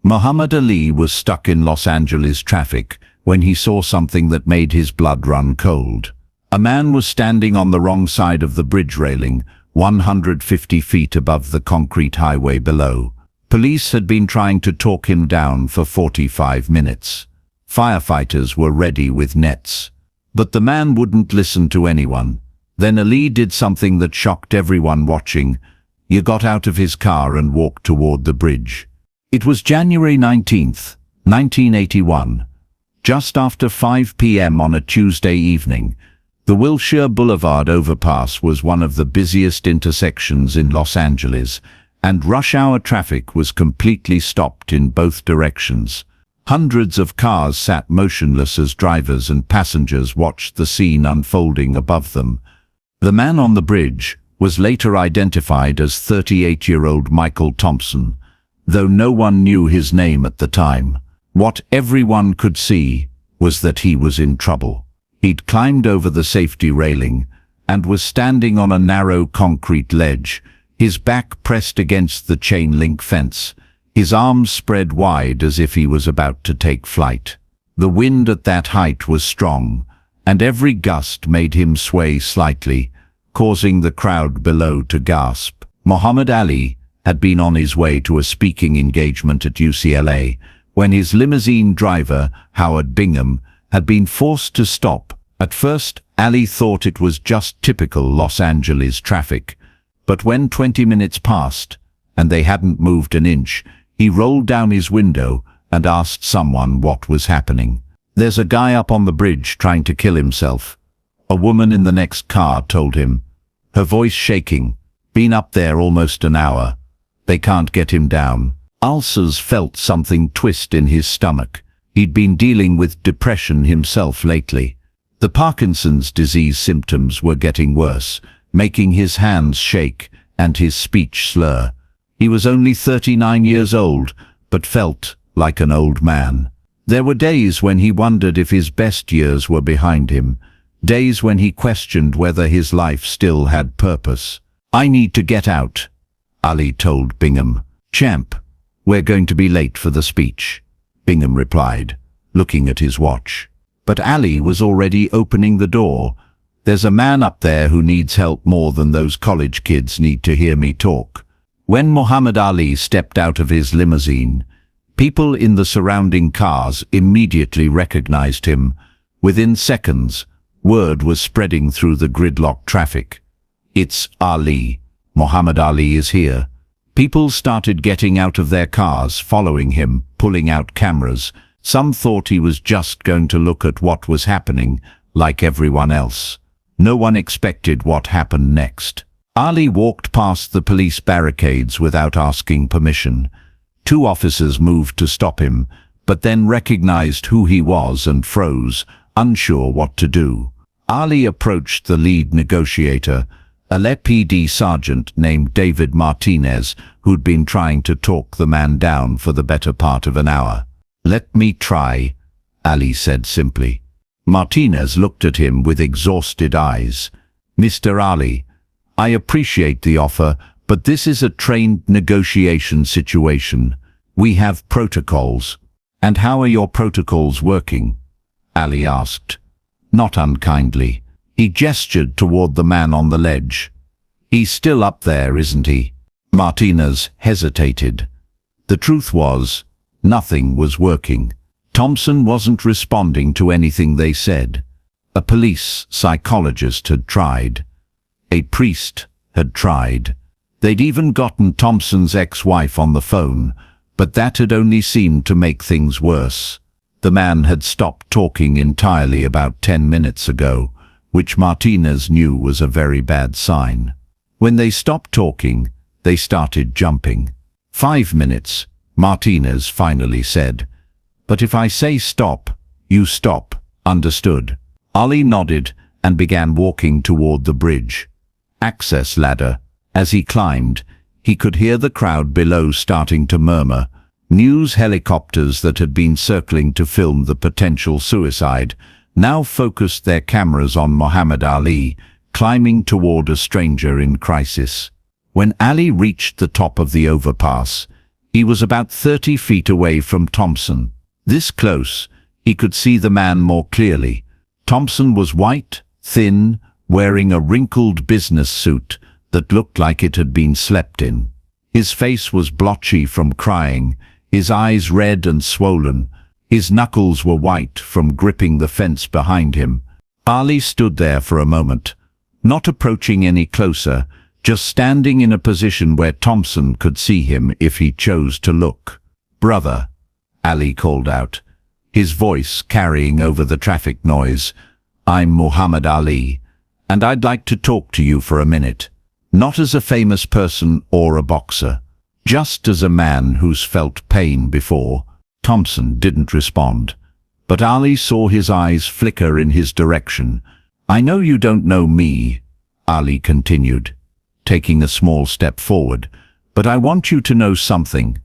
Muhammad Ali was stuck in Los Angeles traffic when he saw something that made his blood run cold. A man was standing on the wrong side of the bridge railing, 150 feet above the concrete highway below. Police had been trying to talk him down for 45 minutes. Firefighters were ready with nets. But the man wouldn't listen to anyone. Then Ali did something that shocked everyone watching. He got out of his car and walked toward the bridge. It was January 19th, 1981. Just after 5 p.m. on a Tuesday evening, the Wilshire Boulevard overpass was one of the busiest intersections in Los Angeles, and rush-hour traffic was completely stopped in both directions. Hundreds of cars sat motionless as drivers and passengers watched the scene unfolding above them. The man on the bridge was later identified as 38-year-old Michael Thompson, though no one knew his name at the time. What everyone could see was that he was in trouble. He'd climbed over the safety railing and was standing on a narrow concrete ledge, his back pressed against the chain-link fence, his arms spread wide as if he was about to take flight. The wind at that height was strong, and every gust made him sway slightly, causing the crowd below to gasp. Muhammad Ali had been on his way to a speaking engagement at UCLA when his limousine driver, Howard Bingham, had been forced to stop. At first, Ali thought it was just typical Los Angeles traffic, but when 20 minutes passed and they hadn't moved an inch, he rolled down his window and asked someone what was happening. "There's a guy up on the bridge trying to kill himself," a woman in the next car told him, her voice shaking. "Been up there almost an hour. They can't get him down." Ulcers felt something twist in his stomach. He'd been dealing with depression himself lately. The Parkinson's disease symptoms were getting worse, making his hands shake and his speech slur. He was only 39 years old, but felt like an old man. There were days when he wondered if his best years were behind him, days when he questioned whether his life still had purpose. "I need to get out," Ali told Bingham. "Champ, we're going to be late for the speech," Bingham replied, looking at his watch. But Ali was already opening the door. "There's a man up there who needs help more than those college kids need to hear me talk." When Muhammad Ali stepped out of his limousine, people in the surrounding cars immediately recognized him. Within seconds, word was spreading through the gridlocked traffic. "It's Ali. Muhammad Ali is here." People started getting out of their cars, following him, pulling out cameras. Some thought he was just going to look at what was happening, like everyone else. No one expected what happened next. Ali walked past the police barricades without asking permission. 2 officers moved to stop him, but then recognized who he was and froze, unsure what to do. Ali approached the lead negotiator, a LAPD sergeant named David Martinez, who'd been trying to talk the man down for the better part of an hour. "Let me try," Ali said simply. Martinez looked at him with exhausted eyes. "Mr. Ali, I appreciate the offer, but this is a trained negotiation situation. We have protocols." "And how are your protocols working?" Ali asked, not unkindly. He gestured toward the man on the ledge. "He's still up there, isn't he?" Martinez hesitated. The truth was, nothing was working. Thompson wasn't responding to anything they said. A police psychologist had tried. A priest had tried. They'd even gotten Thompson's ex-wife on the phone, but that had only seemed to make things worse. The man had stopped talking entirely about 10 minutes ago, which Martinez knew was a very bad sign. When they stopped talking, they started jumping. 5 minutes, Martinez finally said. "But if I say stop, you stop, understood?" Ali nodded and began walking toward the bridge access ladder. As he climbed, he could hear the crowd below starting to murmur. News helicopters that had been circling to film the potential suicide now focused their cameras on Muhammad Ali, climbing toward a stranger in crisis. When Ali reached the top of the overpass, He was about 30 feet away from Thompson. This close, he could see the man more clearly. Thompson was white, thin, wearing a wrinkled business suit that looked like it had been slept in. His face was blotchy from crying, his eyes red and swollen. His knuckles were white from gripping the fence behind him. Ali stood there for a moment, not approaching any closer, just standing in a position where Thompson could see him if he chose to look. "Brother," Ali called out, his voice carrying over the traffic noise, "I'm Muhammad Ali, and I'd like to talk to you for a minute. Not as a famous person or a boxer, just as a man who's felt pain before." Thompson didn't respond, but Ali saw his eyes flicker in his direction. "I know you don't know me," Ali continued, taking a small step forward, "but I want you to know something.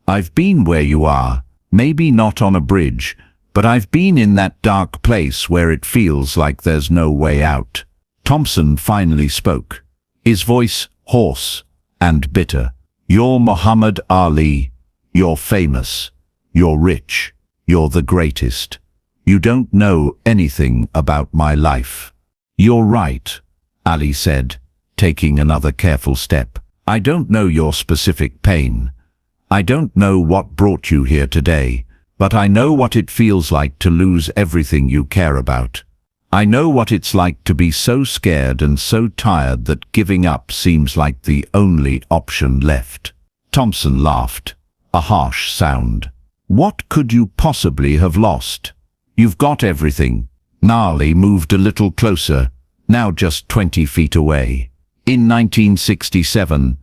I've been where you are, maybe not on a bridge, but I've been in that dark place where it feels like there's no way out." Thompson finally spoke, his voice hoarse and bitter. "You're Muhammad Ali. You're famous. You're rich. You're the greatest. You don't know anything about my life." "You're right," Ali said, taking another careful step. "I don't know your specific pain. I don't know what brought you here today, but I know what it feels like to lose everything you care about. I know what it's like to be so scared and so tired that giving up seems like the only option left." Thompson laughed, a harsh sound. "What could you possibly have lost? You've got everything." Ali moved a little closer, now just 20 feet away. "In 1967,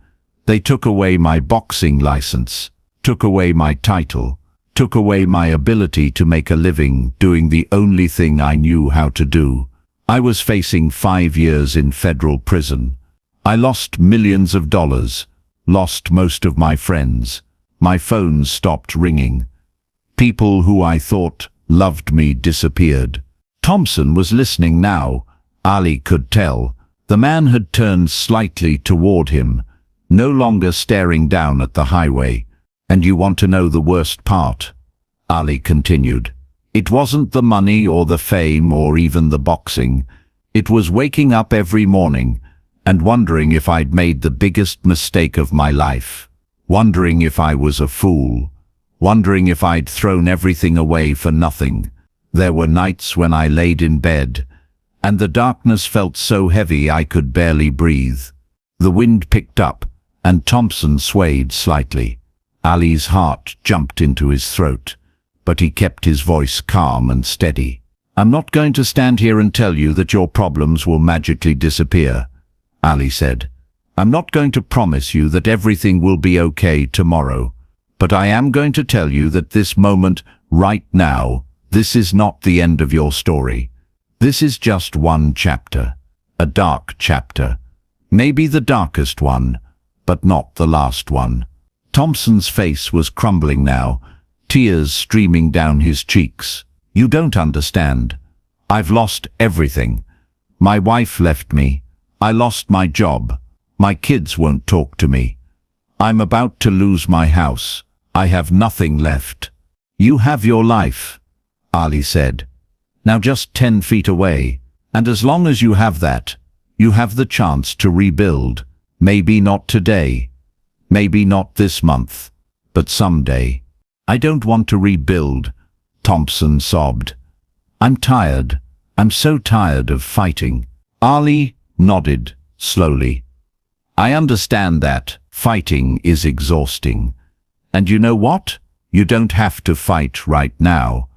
they took away my boxing license, took away my title, took away my ability to make a living doing the only thing I knew how to do. I was facing 5 years in federal prison. I lost millions of dollars, lost most of my friends. My phone stopped ringing. People who I thought loved me disappeared." Thompson was listening now. Ali could tell. The man had turned slightly toward him, no longer staring down at the highway. "And you want to know the worst part?" Ali continued. "It wasn't the money or the fame or even the boxing. It was waking up every morning and wondering if I'd made the biggest mistake of my life, wondering if I was a fool, wondering if I'd thrown everything away for nothing. There were nights when I laid in bed, and the darkness felt so heavy I could barely breathe." The wind picked up, and Thompson swayed slightly. Ali's heart jumped into his throat, but he kept his voice calm and steady. "I'm not going to stand here and tell you that your problems will magically disappear," Ali said. "I'm not going to promise you that everything will be okay tomorrow, but I am going to tell you that this moment, right now, this is not the end of your story. This is just one chapter, a dark chapter. Maybe the darkest one, but not the last one." Thompson's face was crumbling now, tears streaming down his cheeks. "You don't understand. I've lost everything. My wife left me. I lost my job. My kids won't talk to me. I'm about to lose my house. I have nothing left." "You have your life," Ali said, "now just 10 feet away, and as long as you have that, you have the chance to rebuild. Maybe not today. Maybe not this month, but someday." "I don't want to rebuild," Thompson sobbed. "I'm tired. I'm so tired of fighting." Ali nodded slowly. "I understand that. Fighting is exhausting. And you know what? You don't have to fight right now.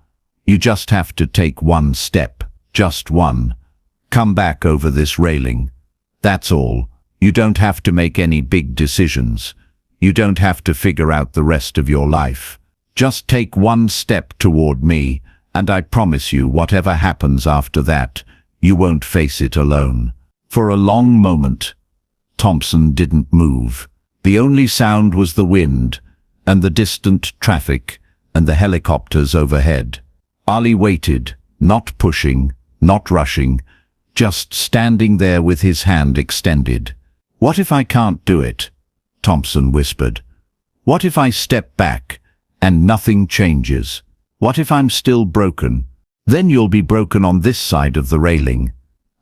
You just have to take one step, just one. Come back over this railing. That's all. You don't have to make any big decisions. You don't have to figure out the rest of your life. Just take one step toward me, and I promise you whatever happens after that, you won't face it alone." For a long moment, Thompson didn't move. The only sound was the wind, and the distant traffic, and the helicopters overhead. Ali waited, not pushing, not rushing, just standing there with his hand extended. "What if I can't do it?" Thompson whispered. What if I step back and nothing changes? What if I'm still broken? Then you'll be broken on this side of the railing,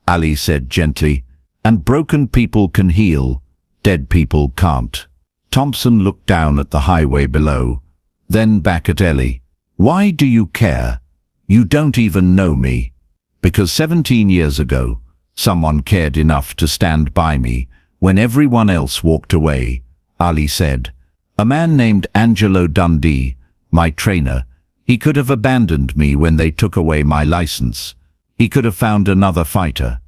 Ali said gently, and broken people can heal, dead people can't. Thompson looked down at the highway below, then back at Ellie. Why do you care? You don't even know me. Because 17 years ago, someone cared enough to stand by me when everyone else walked away, Ali said. A man named Angelo Dundee, my trainer. He could have abandoned me when they took away my license. He could have found another fighter.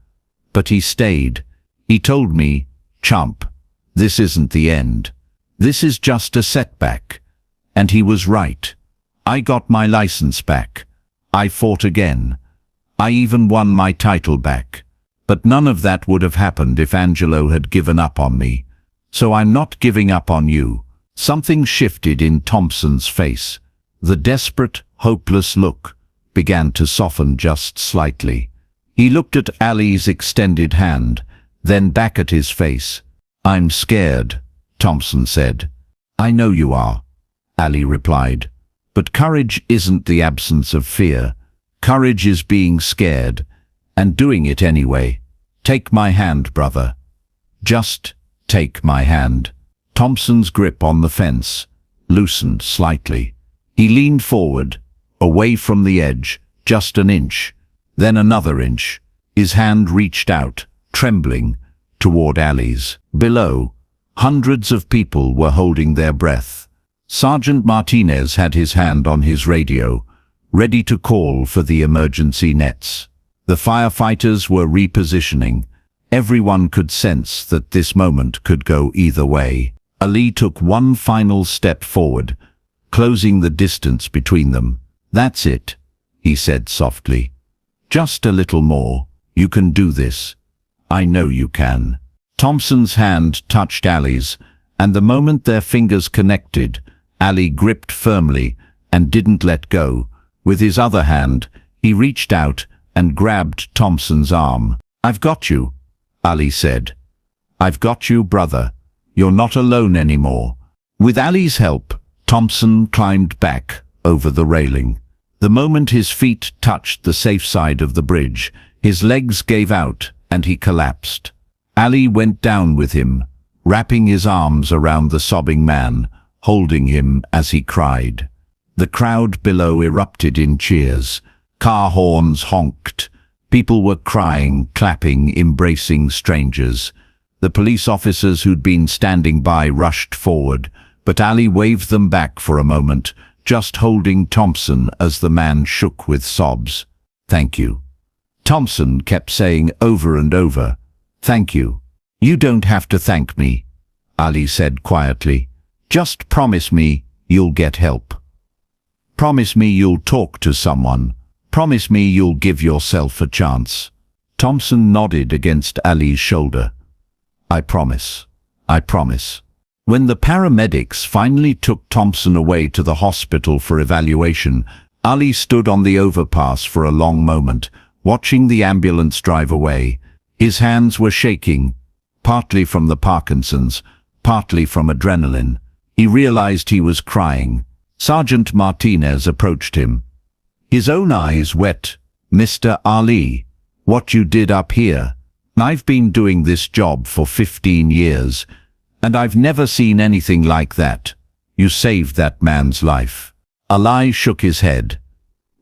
But he stayed. He told me, "Chump, this isn't the end. This is just a setback." And he was right. I got my license back. I fought again. I even won my title back. But none of that would have happened if Angelo had given up on me. So I'm not giving up on you. Something shifted in Thompson's face. The desperate, hopeless look began to soften just slightly. He looked at Ali's extended hand, then back at his face. "I'm scared," Thompson said. "I know you are," Ali replied. "But courage isn't the absence of fear. Courage is being scared, and doing it anyway. Take my hand, brother. Just take my hand." Thompson's grip on the fence loosened slightly. He leaned forward, away from the edge, just an inch, then another inch. His hand reached out, trembling, toward Ali's. Below, hundreds of people were holding their breath. Sergeant Martinez had his hand on his radio, ready to call for the emergency nets. The firefighters were repositioning. Everyone could sense that this moment could go either way. Ali took one final step forward, closing the distance between them. "That's it," he said softly. "Just a little more. You can do this. I know you can." Thompson's hand touched Ali's, and the moment their fingers connected, Ali gripped firmly and didn't let go. With his other hand, he reached out and grabbed Thompson's arm. "I've got you," Ali said. "I've got you, brother. You're not alone anymore." With Ali's help, Thompson climbed back over the railing. The moment his feet touched the safe side of the bridge, his legs gave out and he collapsed. Ali went down with him, wrapping his arms around the sobbing man, holding him as he cried. The crowd below erupted in cheers. Car horns honked. People were crying, clapping, embracing strangers. The police officers who'd been standing by rushed forward, but Ali waved them back for a moment, just holding Thompson as the man shook with sobs. "Thank you." Thompson kept saying over and over, "Thank you." "You don't have to thank me," Ali said quietly. "Just promise me you'll get help. Promise me you'll talk to someone. Promise me you'll give yourself a chance." Thompson nodded against Ali's shoulder. "I promise. I promise." When the paramedics finally took Thompson away to the hospital for evaluation, Ali stood on the overpass for a long moment, watching the ambulance drive away. His hands were shaking, partly from the Parkinson's, partly from adrenaline. He realized he was crying. Sergeant Martinez approached him. His own eyes wet. "Mr. Ali, what you did up here. I've been doing this job for 15 years. And I've never seen anything like that. You saved that man's life." Ali shook his head.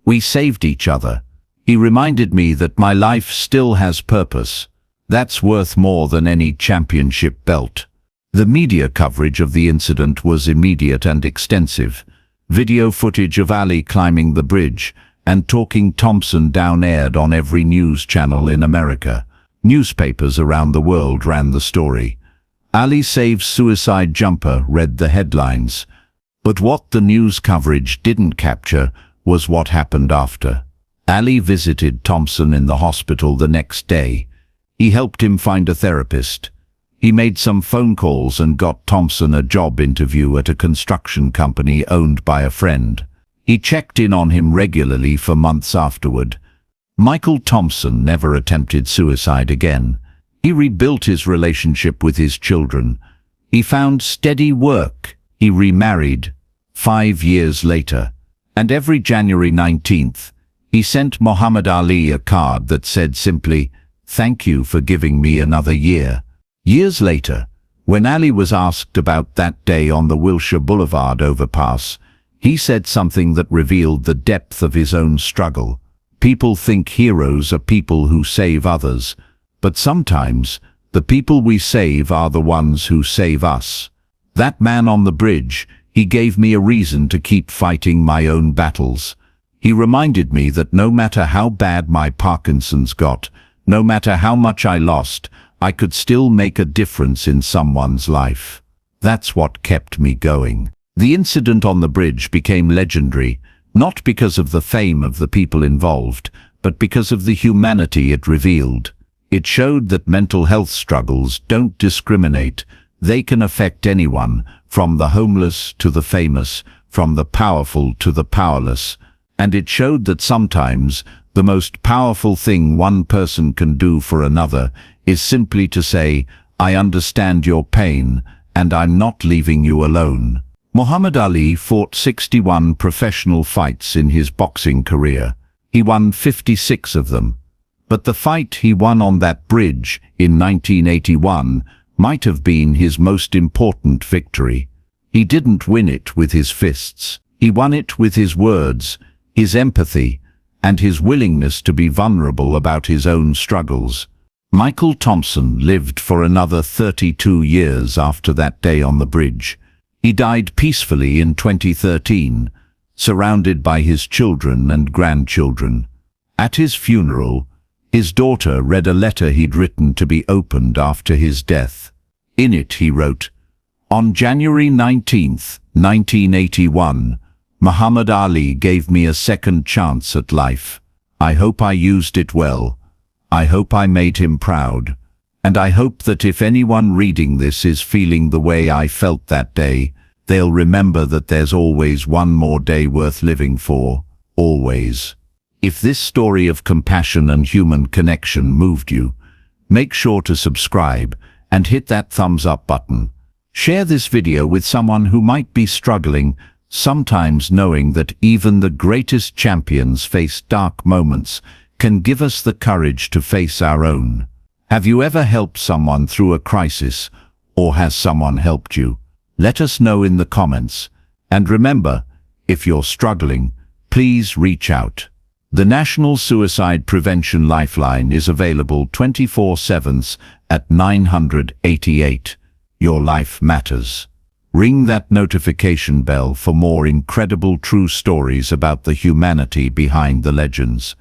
"We saved each other. He reminded me that my life still has purpose. That's worth more than any championship belt." The media coverage of the incident was immediate and extensive. Video footage of Ali climbing the bridge and talking Thompson down aired on every news channel in America. Newspapers around the world ran the story. "Ali saves suicide jumper," read the headlines. But what the news coverage didn't capture was what happened after. Ali visited Thompson in the hospital the next day. He helped him find a therapist. He made some phone calls and got Thompson a job interview at a construction company owned by a friend. He checked in on him regularly for months afterward. Michael Thompson never attempted suicide again. He rebuilt his relationship with his children. He found steady work. He remarried 5 years later, and every January 19th, he sent Muhammad Ali a card that said simply, "Thank you for giving me another year." Years later, when Ali was asked about that day on the Wilshire Boulevard overpass, he said something that revealed the depth of his own struggle. People think heroes are people who save others, but sometimes the people we save are the ones who save us. That man on the bridge, he gave me a reason to keep fighting my own battles. He reminded me that no matter how bad my Parkinson's got, no matter how much I lost, I could still make a difference in someone's life. That's what kept me going. The incident on the bridge became legendary, not because of the fame of the people involved, but because of the humanity it revealed. It showed that mental health struggles don't discriminate. They can affect anyone, from the homeless to the famous, from the powerful to the powerless. And it showed that sometimes the most powerful thing one person can do for another is simply to say, "I understand your pain, and I'm not leaving you alone." Muhammad Ali fought 61 professional fights in his boxing career. He won 56 of them. But the fight he won on that bridge in 1981 might have been his most important victory. He didn't win it with his fists. He won it with his words, his empathy, and his willingness to be vulnerable about his own struggles. Michael Thompson lived for another 32 years after that day on the bridge. He died peacefully in 2013, surrounded by his children and grandchildren. At his funeral, his daughter read a letter he'd written to be opened after his death. In it he wrote, "On January 19th, 1981, Muhammad Ali gave me a second chance at life. I hope I used it well. I hope I made him proud. And I hope that if anyone reading this is feeling the way I felt that day, they'll remember that there's always one more day worth living for, always." If this story of compassion and human connection moved you, make sure to subscribe and hit that thumbs up button. Share this video with someone who might be struggling, sometimes knowing that even the greatest champions face dark moments can give us the courage to face our own. Have you ever helped someone through a crisis, or has someone helped you? Let us know in the comments. And remember, if you're struggling, please reach out. The National Suicide Prevention Lifeline is available 24/7 at 988. Your life matters. Ring that notification bell for more incredible true stories about the humanity behind the legends.